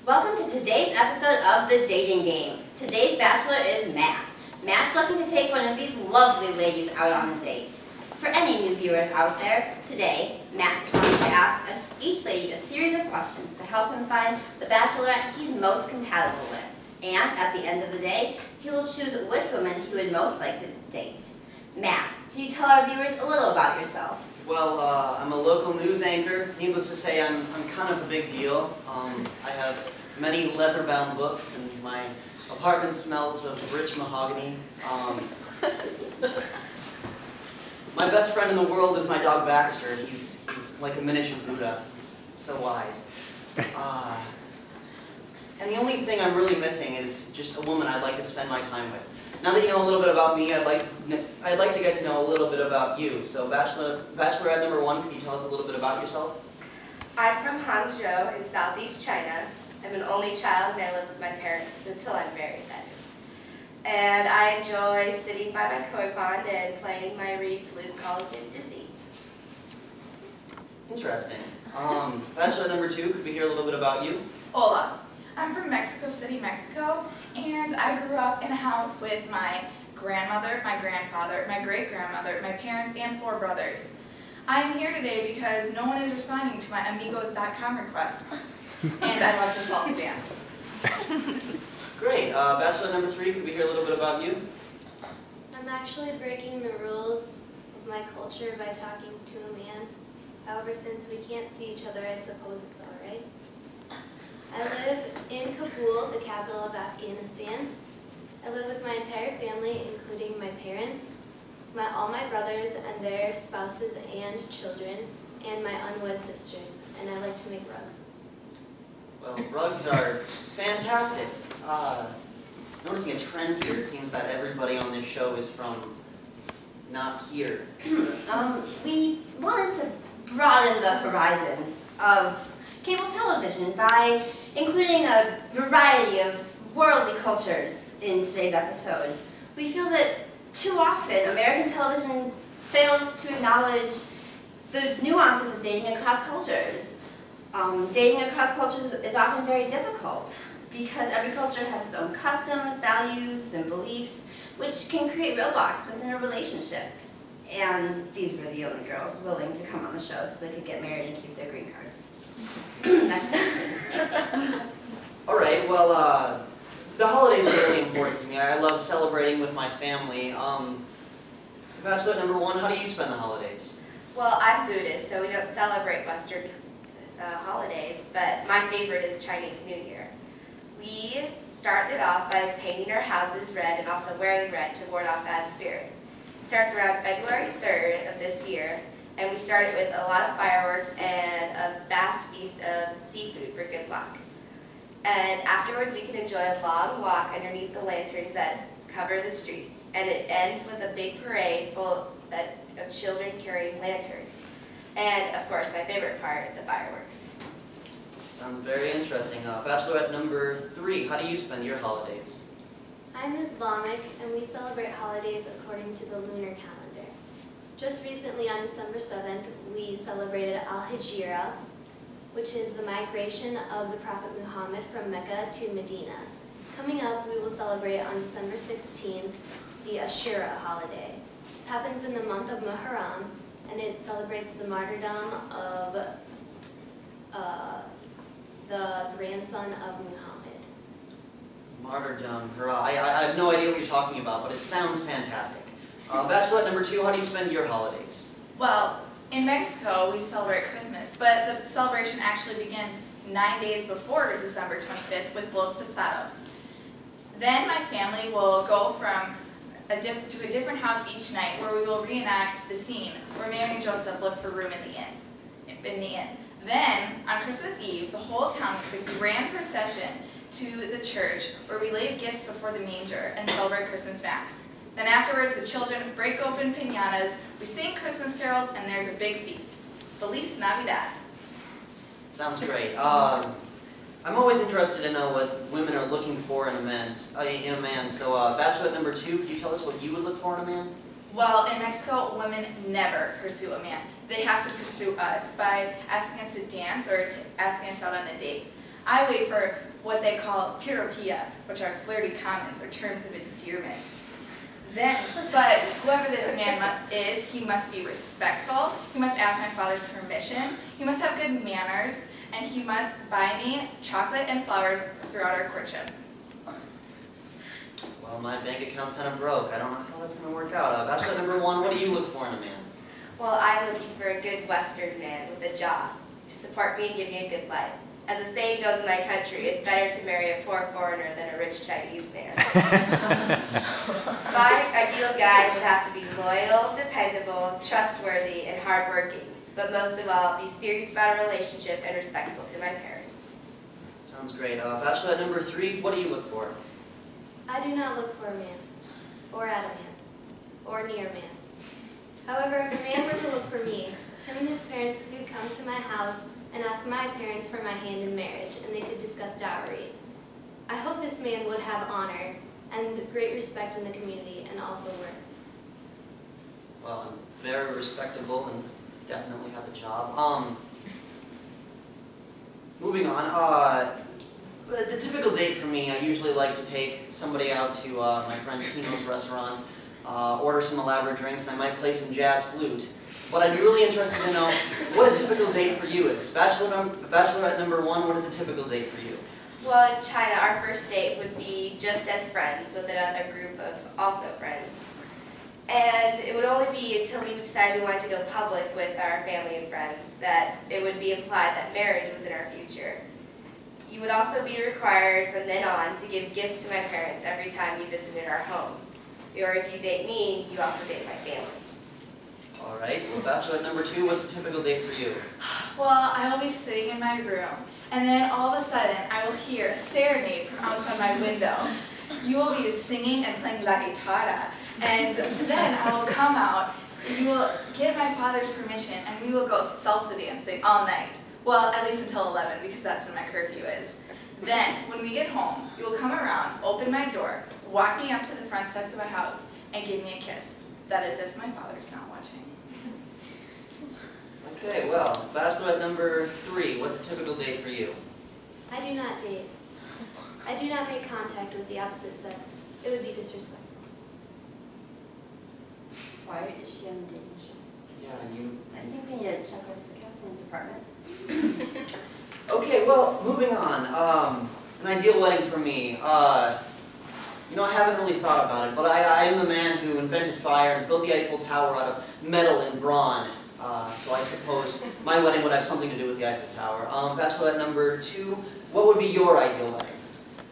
Welcome to today's episode of The Dating Game. Today's bachelor is Matt. Matt's looking to take one of these lovely ladies out on a date. For any new viewers out there, today, Matt's going to ask each lady a series of questions to help him find the bachelorette he's most compatible with. And at the end of the day, he will choose which woman he would most like to date. Matt, can you tell our viewers a little about yourself? Well, I'm a local news anchor. Needless to say, I'm kind of a big deal. I have many leather-bound books, and my apartment smells of rich mahogany. My best friend in the world is my dog Baxter. He's like a miniature Buddha. He's so wise. And the only thing I'm really missing is just a woman I'd like to spend my time with. Now that you know a little bit about me, I'd like to get to know a little bit about you. So, Bachelorette number one, can you tell us a little bit about yourself? I'm from Hangzhou in southeast China. I'm an only child and I live with my parents until I'm married, that is. And I enjoy sitting by my koi pond and playing my reed flute called Get Dizzy. Interesting. Bachelorette number two, could we hear a little bit about you? Hola. I'm from Mexico City, Mexico, and I grew up in a house with my grandmother, my grandfather, my great-grandmother, my parents, and 4 brothers. I am here today because no one is responding to my amigos.com requests, and I love to salsa dance. Great. Bachelorette number three, could we hear a little bit about you? I'm actually breaking the rules of my culture by talking to a man. However, since we can't see each other, I suppose it's all right. I live in Kabul, the capital of Afghanistan. I live with my entire family, including my parents, all my brothers and their spouses and children, and my unwed sisters, and I like to make rugs. Well, rugs are fantastic. Noticing a trend here, it seems that everybody on this show is from not here. We wanted to broaden the horizons of cable television by including a variety of worldly cultures in today's episode. We feel that too often American television fails to acknowledge the nuances of dating across cultures. Dating across cultures is often very difficult because every culture has its own customs, values, and beliefs, which can create roadblocks within a relationship. And these were the only girls willing to come on the show so they could get married and keep their green cards. Next question. All right, well, the holidays are really important to me. I love celebrating with my family. Bachelorette number one, how do you spend the holidays? Well, I'm Buddhist, so we don't celebrate Western holidays, but my favorite is Chinese New Year. We started off by painting our houses red and also wearing red to ward off bad spirits. It starts around February 3rd of this year, and we started with a lot of fireworks and a vast feast of seafood for good luck. And afterwards we can enjoy a long walk underneath the lanterns that cover the streets, and it ends with a big parade full of children carrying lanterns. And of course, my favorite part, the fireworks. Sounds very interesting. Bachelorette number three, how do you spend your holidays? I'm Islamic, and we celebrate holidays according to the lunar calendar. Just recently, on December 7th, we celebrated Al-Hijra, which is the migration of the Prophet Muhammad from Mecca to Medina. Coming up, we will celebrate on December 16th, the Ashura holiday. This happens in the month of Muharram, and it celebrates the martyrdom of the grandson of Muhammad. Martyrdom, hurrah. I have no idea what you're talking about, but it sounds fantastic. Bachelorette number two, how do you spend your holidays? Well, in Mexico, we celebrate Christmas, but the celebration actually begins 9 days before December 25th with Los Pasados. Then my family will go to a different house each night where we will reenact the scene where Mary and Joseph look for room in the inn. Then, on Christmas Eve, the whole town makes a grand procession to the church where we lay gifts before the manger and celebrate Christmas Mass. Then afterwards, the children break open piñatas, we sing Christmas carols, and there's a big feast. Feliz Navidad. Sounds great. I'm always interested to know what women are looking for in a man. So, Bachelorette number two, could you tell us what you would look for in a man? Well, in Mexico, women never pursue a man. They have to pursue us by asking us to dance or asking us out on a date. I wait for what they call piropia, which are flirty comments or terms of endearment. But whoever this man is, he must be respectful, he must ask my father's permission, he must have good manners, and he must buy me chocolate and flowers throughout our courtship. Well, my bank account's kind of broke. I don't know how that's going to work out. Bachelor number 1, what do you look for in a man? Well, I'm looking for a good Western man with a job to support me and give me a good life. As the saying goes in my country, it's better to marry a poor foreigner than a rich Chinese man. My ideal guy would have to be loyal, dependable, trustworthy, and hardworking, but most of all, be serious about a relationship and respectful to my parents. Sounds great. Bachelorette number 3, what do you look for? I do not look for a man, or at a man, or near a man. However, if a man were to look for me, him and his parents could come to my house and ask my parents for my hand in marriage, and they could discuss dowry. I hope this man would have honor and great respect in the community and also work. Well, I'm very respectable and definitely have a job. Moving on, the typical date for me, I usually like to take somebody out to my friend Tino's restaurant, order some elaborate drinks, and I might play some jazz flute. But I'd be really interested to know what a typical date for you is. Bachelorette number 1, what is a typical date for you? Well, in China, our first date would be just as friends with another group of also friends. And it would only be until we decided we wanted to go public with our family and friends that it would be implied that marriage was in our future. You would also be required from then on to give gifts to my parents every time you visited our home. Or if you date me, you also date my family. All right, well, Bachelorette number 2, what's a typical date for you? Well, I will be sitting in my room, and then all of a sudden, I will hear a serenade from outside my window. You will be singing and playing la guitarra, and then I will come out, you will get my father's permission, and we will go salsa dancing all night. Well, at least until 11, because that's when my curfew is. Then, when we get home, you will come around, open my door, walk me up to the front steps of my house, and give me a kiss. That is if my father's not watching. Okay, well, Bachelorette number 3, what's a typical date for you? I do not date. I do not make contact with the opposite sex. It would be disrespectful. Why is she on the dating show? Yeah, you... I think we need to check with the counseling department. Okay, well, moving on. An ideal wedding for me. You know, I haven't really thought about it, but I am the man who invented fire and built the Eiffel Tower out of metal and brawn. So I suppose my wedding would have something to do with the Eiffel Tower. Bachelorette number 2, what would be your ideal wedding?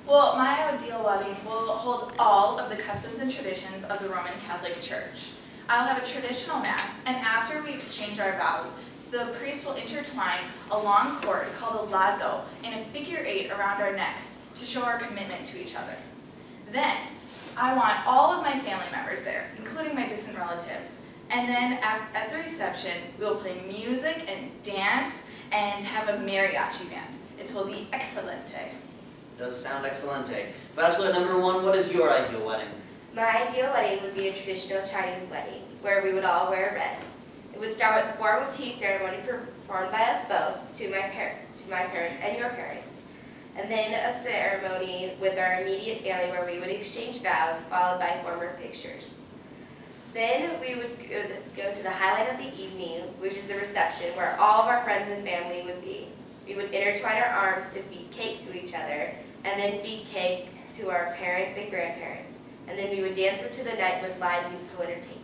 Well, my ideal wedding will hold all of the customs and traditions of the Roman Catholic Church. I'll have a traditional mass, and after we exchange our vows, the priest will intertwine a long cord called a lazo in a figure 8 around our necks to show our commitment to each other. Then, I want all of my family members there, including my distant relatives. And then at the reception, we will play music and dance and have a mariachi band. It will be excelente. Does sound excelente. Bachelorette number 1, what is your ideal wedding? My ideal wedding would be a traditional Chinese wedding, where we would all wear red. It would start with a formal tea ceremony performed by us both, to my parents and your parents. And then a ceremony with our immediate family where we would exchange vows, followed by formal pictures. Then we would go to the highlight of the evening, which is the reception, where all of our friends and family would be. We would intertwine our arms to feed cake to each other, and then feed cake to our parents and grandparents. And then we would dance into the night with live musical entertainment.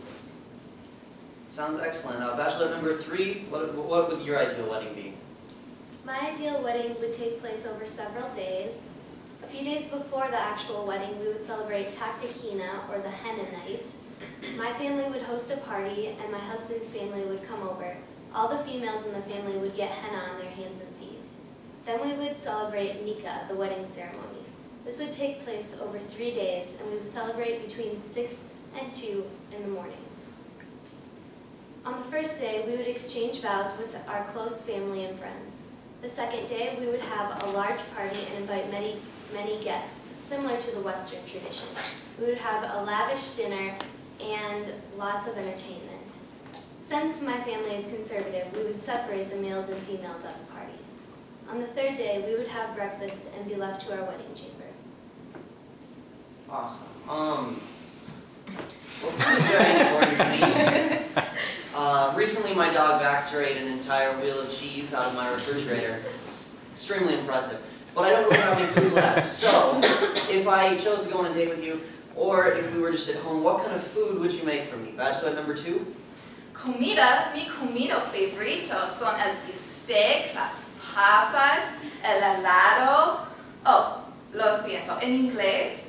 Sounds excellent. Bachelorette number 3, what would your ideal wedding be? My ideal wedding would take place over several days. A few days before the actual wedding, we would celebrate Taktakina, or the henna night. My family would host a party, and my husband's family would come over. All the females in the family would get henna on their hands and feet. Then we would celebrate Nika, the wedding ceremony. This would take place over 3 days, and we would celebrate between 6 and 2 in the morning. On the first day, we would exchange vows with our close family and friends. The second day, we would have a large party and invite many guests, similar to the Western tradition. We would have a lavish dinner and lots of entertainment. Since my family is conservative, we would separate the males and females at the party. On the third day, we would have breakfast and be left to our wedding chamber. Awesome. Well, food is very important to me. Recently, my dog Baxter ate an entire wheel of cheese out of my refrigerator. It's extremely impressive. But I don't really have any food left. So, if I chose to go on a date with you, or if we were just at home, what kind of food would you make for me? Bachelorette number 2? Mi comido favorito son el bistec, las papas, el helado. Oh, lo siento, en inglés.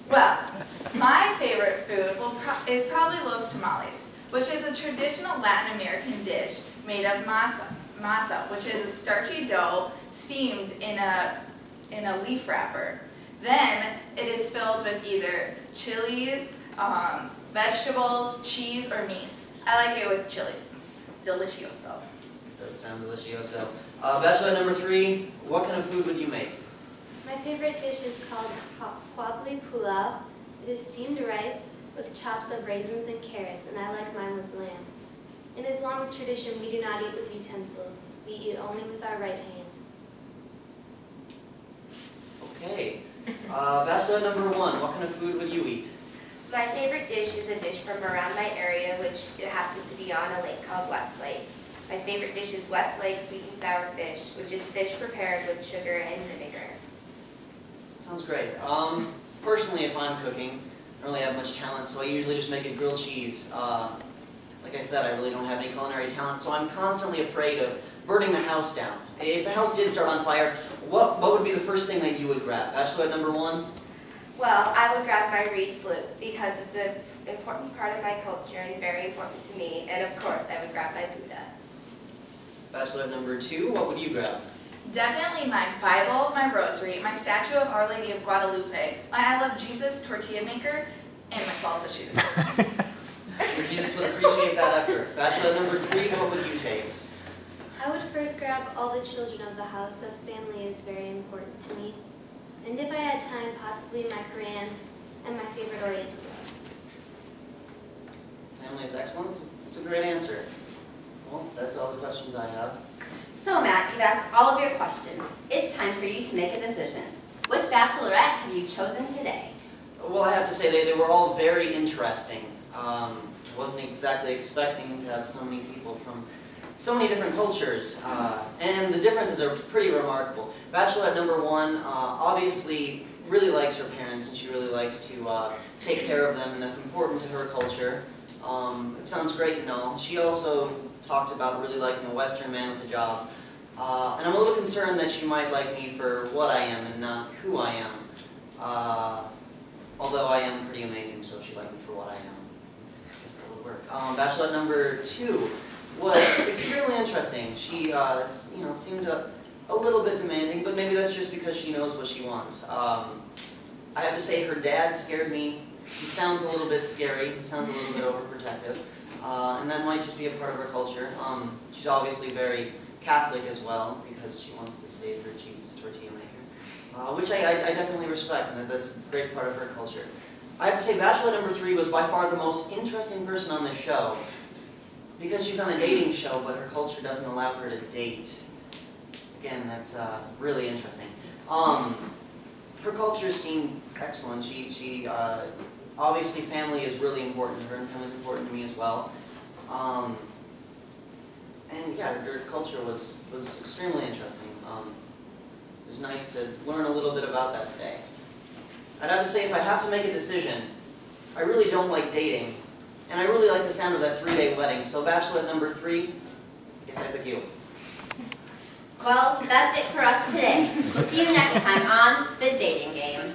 Well, my favorite food is probably los tamales, which is a traditional Latin American dish made of masa, which is a starchy dough steamed in a leaf wrapper. Then it is filled with either chilies, vegetables, cheese, or meat. I like it with chilies. Delicioso. Does sound delicioso. Bachelorette number 3, what kind of food would you make? My favorite dish is called quabli pulao. It is steamed rice with chops of raisins and carrots, and I like mine with lamb. In Islamic tradition, we do not eat with utensils. We eat only with our right hand. Okay. Bachelorette number 1, what kind of food would you eat? My favorite dish is a dish from around my area, which it happens to be on a lake called West Lake. My favorite dish is West Lake sweet and sour fish, which is fish prepared with sugar and vinegar. Sounds great. Personally, if I'm cooking, I don't really have much talent, so I usually just make a grilled cheese. Like I said, I really don't have any culinary talent, so I'm constantly afraid of burning the house down. If the house did start on fire, what would be the first thing that you would grab? Bachelorette number 1? Well, I would grab my reed flute because it's an important part of my culture and very important to me. And of course, I would grab my Buddha. Bachelorette number 2, what would you grab? Definitely my Bible, my rosary, my statue of Our Lady of Guadalupe, my I Love Jesus tortilla maker, and my salsa shoes. Jesus would appreciate that effort. Bachelorette number 3, what would you take? I would first grab all the children of the house, as family is very important to me. And if I had time, possibly my Quran and my favorite Oriental book. Family is excellent. It's a great answer. Well, that's all the questions I have. So Matt, you've asked all of your questions. It's time for you to make a decision. Which bachelorette have you chosen today? Well, I have to say they were all very interesting. I wasn't exactly expecting to have so many people from so many different cultures, and the differences are pretty remarkable. Bachelorette number 1 obviously really likes her parents, and she really likes to take care of them, and that's important to her culture. It sounds great and all. She also talked about really liking a Western man with a job, and I'm a little concerned that she might like me for what I am and not who I am. Although I am pretty amazing, so she liked me for what I am. I guess that would work. Bachelorette number 2 was extremely interesting. She, seemed a little bit demanding, but maybe that's just because she knows what she wants. I have to say her dad scared me. He sounds a little bit scary. He sounds a little bit overprotective, and that might just be a part of her culture. She's obviously very Catholic as well because she wants to save her Jesus tortilla maker, which I definitely respect, and that's a great part of her culture. I have to say Bachelorette number 3 was by far the most interesting person on this show. Because she's on a dating show, but her culture doesn't allow her to date. Again, that's really interesting. Her culture seemed excellent. She obviously family is really important to her, and family is important to me as well. And yeah, her culture was extremely interesting. It was nice to learn a little bit about that today. I'd have to say, if I have to make a decision, I really don't like dating. And I really like the sound of that 3-day wedding, so Bachelorette number 3, I guess I pick you. Well, that's it for us today. We'll see you next time on The Dating Game.